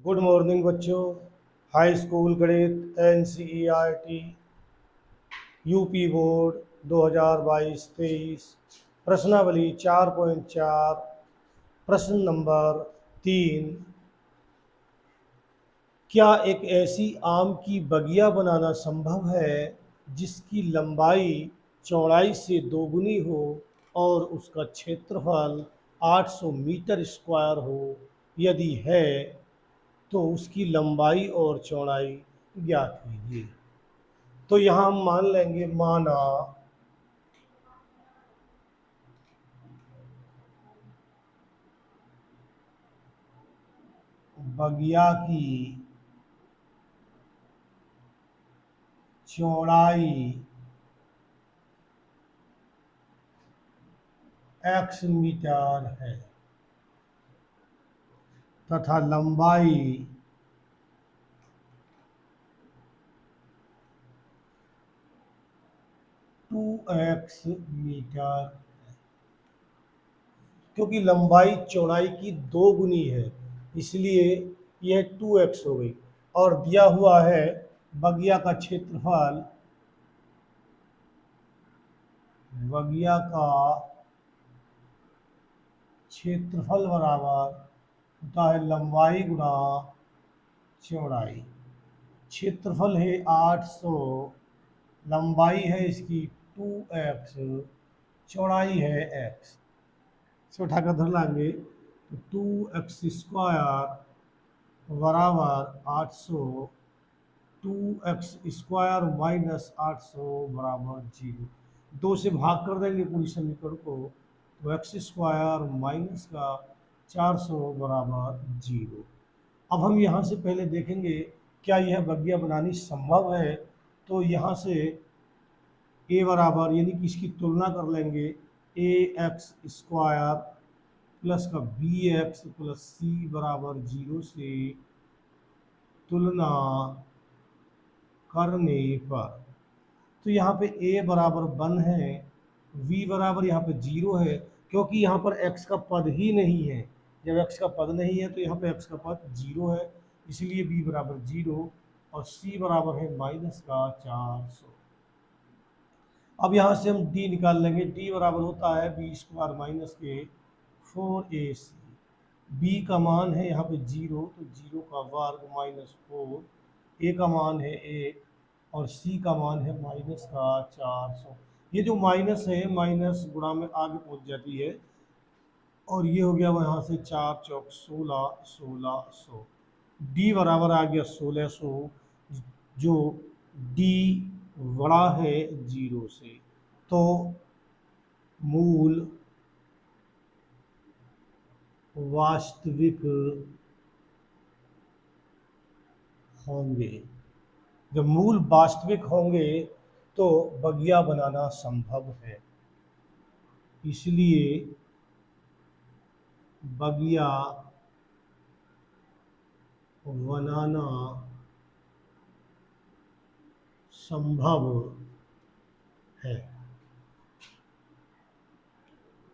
Good morning बच्चों। High school गणित NCERT UP board 2022-23 प्रश्नावली 4.4 प्रश्न नंबर 3। क्या एक ऐसी आम की बगिया बनाना संभव है जिसकी लंबाई चौड़ाई से दोगुनी हो और उसका क्षेत्रफल 800 मीटर स्क्वायर हो? यदि है तो उसकी लंबाई और चौड़ाई ज्ञात कीजिए। तो यहाँ हम मान लेंगे, माना बगिया की चौड़ाई x मीटर है तथा लंबाई 2x मीटर, क्योंकि लंबाई चौड़ाई की दो गुनी है इसलिए यह 2x हो गई। और दिया हुआ है बगिया का क्षेत्रफल, बगिया का क्षेत्रफल बराबर होता है लंबाई गुणा चौड़ाई। क्षेत्रफल है 800, लंबाई है इसकी 2x, चौड़ाई है x। इसे उठाकर धर लाएंगे तो 2x स्क्वायर बराबर 800, 2x स्क्वायर माइनस 800 बराबर 0। दो से भाग कर देंगे पूरी समीकरण को तो एक्स स्क्वायर माइनस का 400 बराबर 0। अब हम यहाँ से पहले देखेंगे क्या यह बगिया बनानी संभव है। तो यहाँ से a बराबर यानी कि इसकी तुलना कर लेंगे, ए एक्स स्क्वायर प्लस का बी एक्स प्लस सी बराबर 0 से तुलना करने पर तो यहाँ पे a बराबर 1 है, v बराबर यहाँ पे 0 है, क्योंकि यहाँ पर x का पद ही नहीं है। जब x का पद नहीं है तो यहाँ पे x का पद 0 है, इसलिए b बराबर 0 और c बराबर है माइनस का 400। अब यहाँ से हम d निकाल लेंगे, d बराबर होता है बी स्क्वायर माइनस के 4ac। b का मान है यहाँ पे 0 तो 0 का वर्ग माइनस 4, a का मान है 1 और c का मान है माइनस का 400। ये जो माइनस है माइनस गुणा में आगे पहुंच जाती है और ये हो गया वहाँ से 4 चौक 16, 1600। d बराबर आ गया 1600, जो d बड़ा है 0 से। तो मूल वास्तविक होंगे, जब मूल वास्तविक होंगे तो बगिया बनाना संभव है। इसलिए बगिया बनाना संभव है।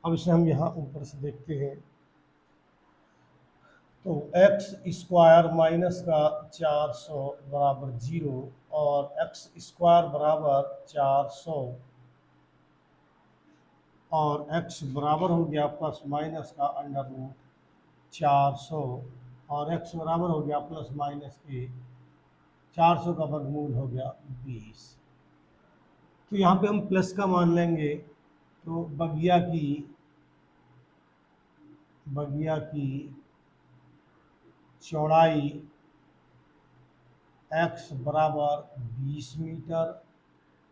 अब इसे हम यहाँ ऊपर से देखते हैं तो एक्स स्क्वायर माइनस का 400 बराबर 0 और एक्स स्क्वायर बराबर 400 और x बराबर हो गया प्लस माइनस का अंडर रूट 400 और x बराबर हो गया प्लस माइनस के 400 का वर्गमूल हो गया 20। तो यहाँ पे हम प्लस का मान लेंगे तो बगिया की चौड़ाई x बराबर 20 मीटर,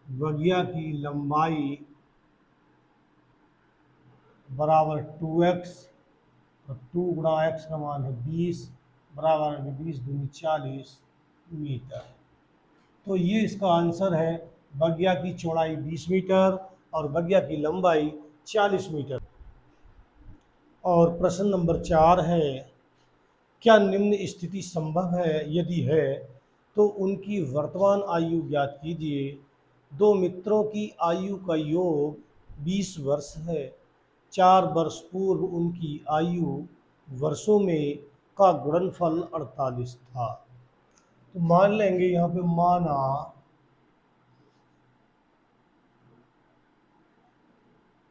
बगिया की लंबाई बराबर 2x, तो 2 गुणा x का मान है 20 बराबर 20 दूनी 40 मीटर। तो ये इसका आंसर है, बगिया की चौड़ाई 20 मीटर और बगिया की लंबाई 40 मीटर। और प्रश्न नंबर 4 है, क्या निम्न स्थिति संभव है? यदि है तो उनकी वर्तमान आयु ज्ञात कीजिए। दो मित्रों की आयु का योग 20 वर्ष है। 4 वर्ष पूर्व उनकी आयु वर्षों में का गुणनफल 48 था। तो मान लेंगे यहाँ पे, माना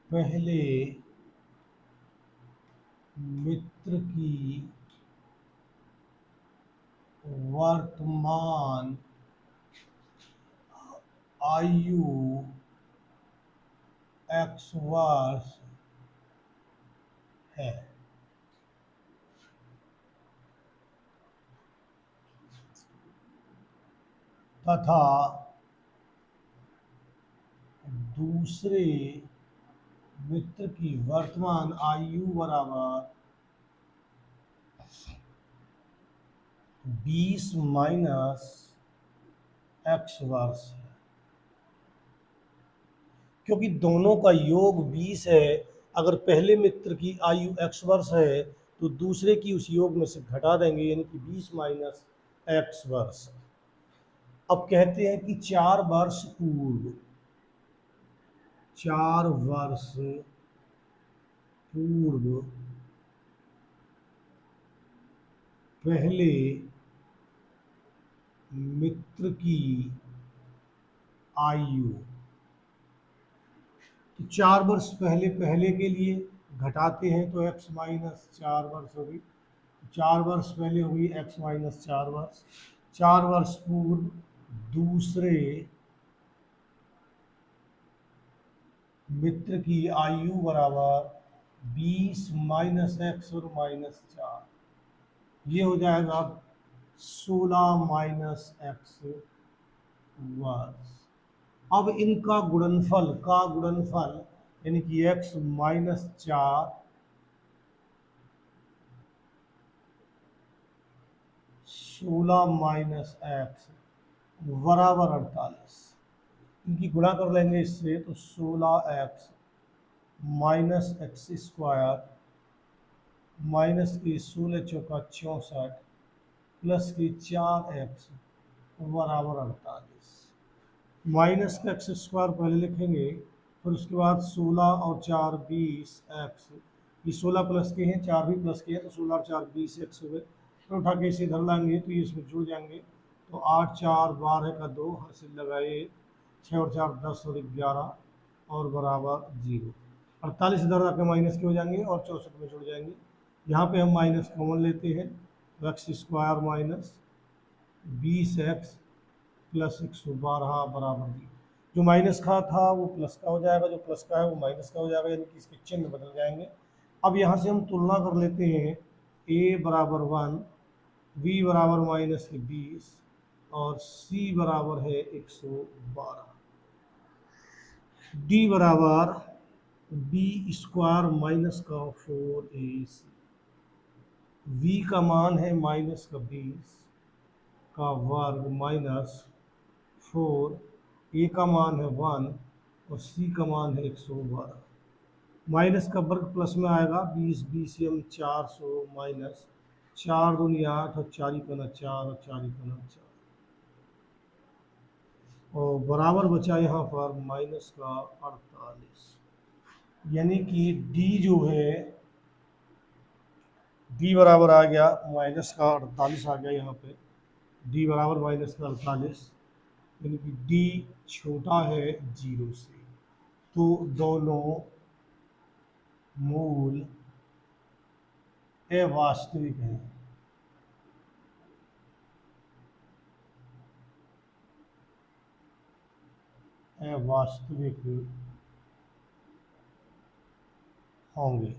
पहले मित्र की वर्तमान आयु x वर्ष है, तथा दूसरे मित्र की वर्तमान आयु बराबर 20 माइनस x वर्ष है। क्योंकि दोनों का योग 20 है, अगर पहले मित्र की आयु x वर्ष है तो दूसरे की उस योग में से घटा देंगे, यानी कि 20 माइनस x वर्ष। अब कहते हैं कि 4 वर्ष पूर्व, 4 वर्ष पूर्व पहले मित्र की आयु, तो 4 वर्ष पहले पहले के लिए घटाते हैं तो x माइनस 4 वर्ष होगी, 4 वर्ष पहले होगी x माइनस 4 वर्ष। 4 वर्ष पूर्व दूसरे मित्र की आयु बराबर 20 माइनस x और माइनस 4, ये हो जाएगा 16 माइनस x वर्ष। अब इनका गुणनफल का गुणनफल यानी कि x माइनस 4 16 माइनस x बराबर 48, इनकी गुणा कर लेंगे इससे, तो 16x minus x square minus की 16 चौका 64 प्लस की 4x बराबर 48। माइनस का एक्स स्क्वायर पहले लिखेंगे, फिर उसके बाद 16 और 4 20 एक्स, ये 16 प्लस के हैं, 4 भी प्लस के हैं, तो 16 और 4 20 एक्स हो गए। फिर उठा के इसे इधर लाएंगे तो ये इसमें जुड़ जाएंगे, तो 8 4 12 का 2 हासिल लगाए, 6 और 4 10 और 11 और बराबर 0। 48 इधर आके माइनस के हो जाएंगे और 64 में जुड़ जाएंगे। यहाँ पे हम माइनस कॉमन लेते हैं, तो x square minus 20x plus 112 बराबर 0। जो माइनस का था वो प्लस का हो जाएगा, जो प्लस का है वो माइनस का हो जाएगा, यानी कि इसके चिन्ह बदल जाएंगे। अब यहाँ से हम तुलना कर लेते हैं, a बराबर 1, b बराबर माइनस 20 और c बराबर है 112, d बराबर b स्क्वायर माइनस का 4ac, v का मान है माइनस का 20 का वर्ग माइनस 4, ए का मान है 1 और सी का मान है 112। माइनस का वर्ग प्लस में आएगा, 20 20 हम 400 माइनस 4 दूनी 8 और 4 पना 4 और 4 पना 4, और बराबर बचा यहाँ पर माइनस का 48, यानी कि डी जो है, डी बराबर आ गया माइनस का 48 आ गया यहाँ पे, डी बराबर माइनस का 48, यानी कि डी छोटा है 0 से। तो दोनों मूल अवास्तविक हैं। अवास्तविक होंगे,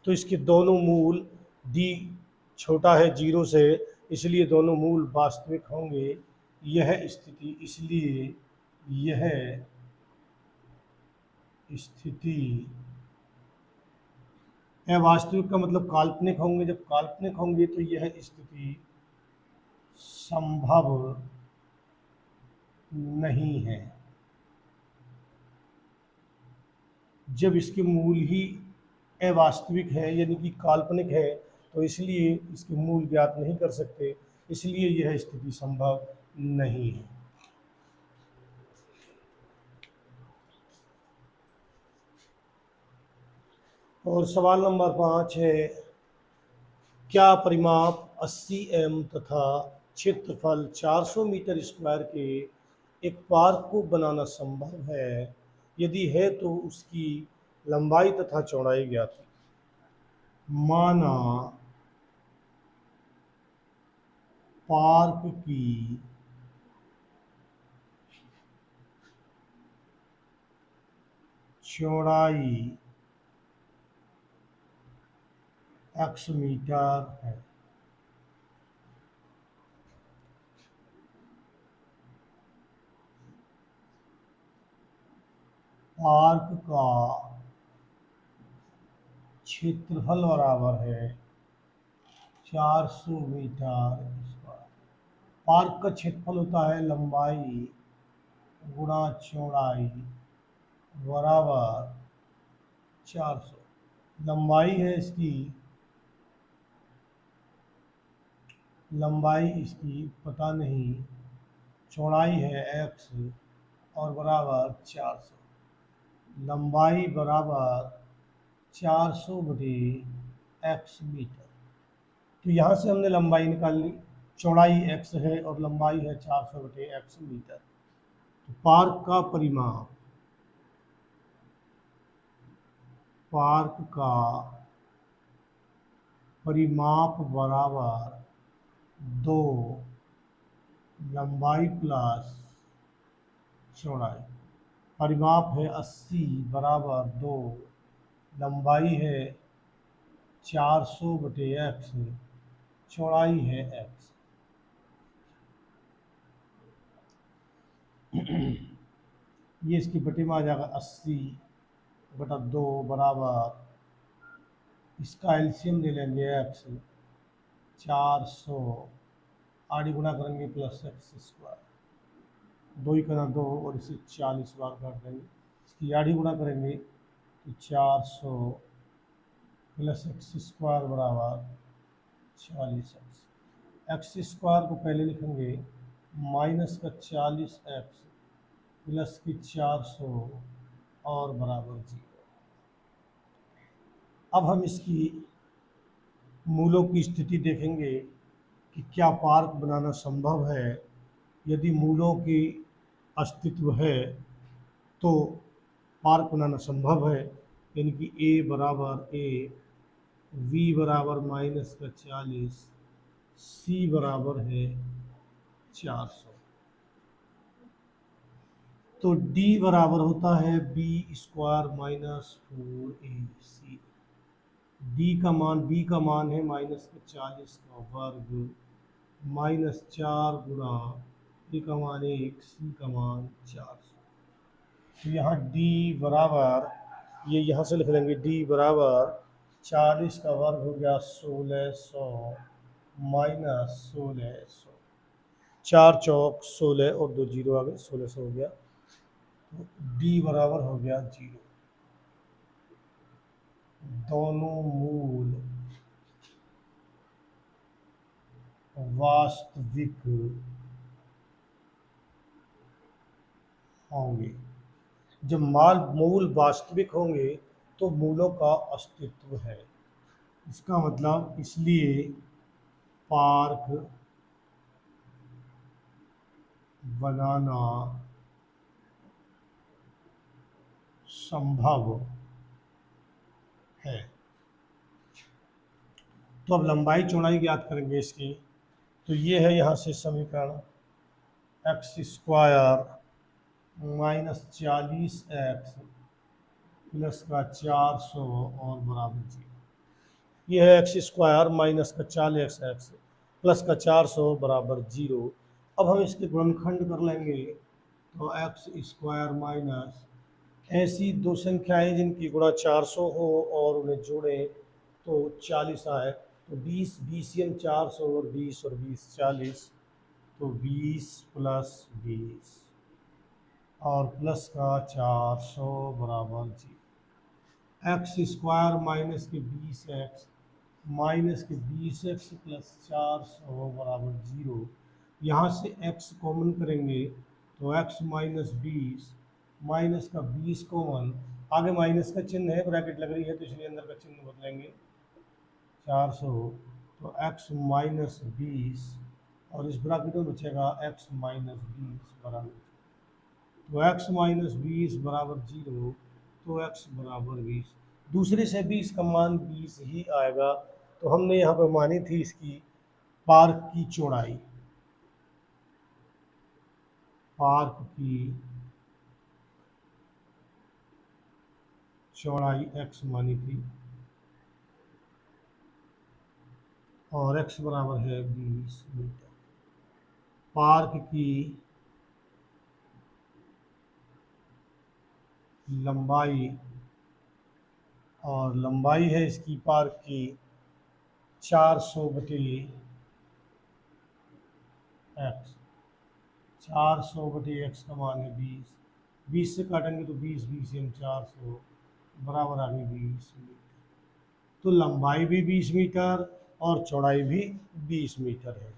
तो इसके दोनों मूल, डी छोटा है 0 से, इसलिए दोनों मूल वास्तविक होंगे। यह स्थिति, इसलिए यह स्थिति अवास्तविक का मतलब काल्पनिक होंगे, जब काल्पनिक होंगे तो यह स्थिति संभव नहीं है। जब इसके मूल ही अवास्तविक है यानी कि काल्पनिक है, तो इसलिए इसके मूल ज्ञात नहीं कर सकते, इसलिए यह स्थिति संभव नहीं है। और सवाल नंबर 5 है, क्या परिमाप 80 m तथा क्षेत्रफल 400 मीटर स्क्वायर के एक पार्क को बनाना संभव है? यदि है तो उसकी लंबाई तथा चौड़ाई ज्ञात कीजिए। माना पार्क की चौड़ाई x मीटर है। पार्क का क्षेत्रफल बराबर है 400 मीटर स्क्वायर। पार्क का क्षेत्रफल होता है लंबाई गुणा चौड़ाई बराबर 400। लंबाई इसकी पता नहीं, चौड़ाई है x और बराबर 400। लंबाई बराबर 400 बटे x मीटर। तो यहाँ से हमने लंबाई निकाल ली, चौड़ाई x है और लंबाई है 400 बटे x मीटर। तो पार्क का परिमाप बराबर 2 लंबाई प्लस चौड़ाई। परिमाप है 80 बराबर 2, लंबाई है 400 बटे x, चौड़ाई है x। ये इसकी बटे में आ जाएगा 80 बटा 2 बराबर, इसका एलसीएम ले लेंगे x, 400 आड़ी गुणा करेंगे प्लस x स्क्वायर, 2 ही करना 2 और इसे 40 बार कर देंगे। इसकी आड़ी गुणा करेंगे तो 400 प्लस x स्क्वायर बराबर 40x। एक्स स्क्वायर को पहले लिखेंगे माइनस का 40x प्लस की 400 और बराबर 0। अब हम इसकी मूलों की स्थिति देखेंगे कि क्या पार्क बनाना संभव है। यदि मूलों की अस्तित्व है तो पार्क बनाना संभव है, यानी कि a बराबर a, v बराबर माइनस का 40, c बराबर है 400। तो d बराबर होता है b square minus 4ac। b का मान है माइनस का 40 का वर्ग माइनस 4 गुणा a का मान 1, c का मान 400। तो यहाँ d बराबर, ये यहाँ से लिख लेंगे d बराबर 40 का वर्ग हो गया 1600 माइनस 1600, 4 चौक 16 और 2 जीरो आ गए, 1600 हो गया। तो d बराबर हो गया 0। दोनों मूल वास्तविक होंगे। जब मूल वास्तविक होंगे तो मूलों का अस्तित्व है। इसका मतलब इसलिए पार्क बनाना संभव है। तो अब लंबाई चौड़ाई ज्ञात करेंगे इसकी। तो ये है यहाँ से समीकरण x square minus 40x plus का 400 और बराबर 0। ये है एक्स स्क्वायर माइनस का 40x प्लस का 400 बराबर 0। अब हम इसके गुणनखंड कर लेंगे तो एक्स स्क्वायर माइनस ऐसी दो संख्याएं जिनकी गुणा 400 हो और उन्हें जोड़ें तो 40 आए। तो 20 20 400 और 20 और 20 40, तो 20 प्लस 20 और प्लस का 400 बराबर 0। एक्स स्क्वायर माइनस के 20x माइनस के 20x प्लस 400 बराबर 0। यहाँ से x कॉमन करेंगे तो x माइनस 20 माइनस का 20 कॉमन, आगे माइनस का चिन्ह है, ब्रैकेट लग रही है तो इसलिए अंदर का चिन्ह बदलेंगे 400। तो x माइनस 20 और इस ब्रैकेट में बचेगा x माइनस 20 बराबर, तो x माइनस 20 बराबर 0, तो x बराबर 20। दूसरे से भी इसका मान 20 ही आएगा। तो हमने यहाँ पर मानी थी इसकी पार्क की चौड़ाई, पार्क की चौड़ाई x मानी थी और x बराबर है 20 मीटर। पार्क की लंबाई, और लंबाई है इसकी पार्क की 400 बटे एक्स, 400 बटे एक्स का मान है 20, 20 से काटेंगे तो 20 20 यानी 400 बराबर आ गई 20 मीटर। तो लंबाई भी 20 मीटर और चौड़ाई भी 20 मीटर है।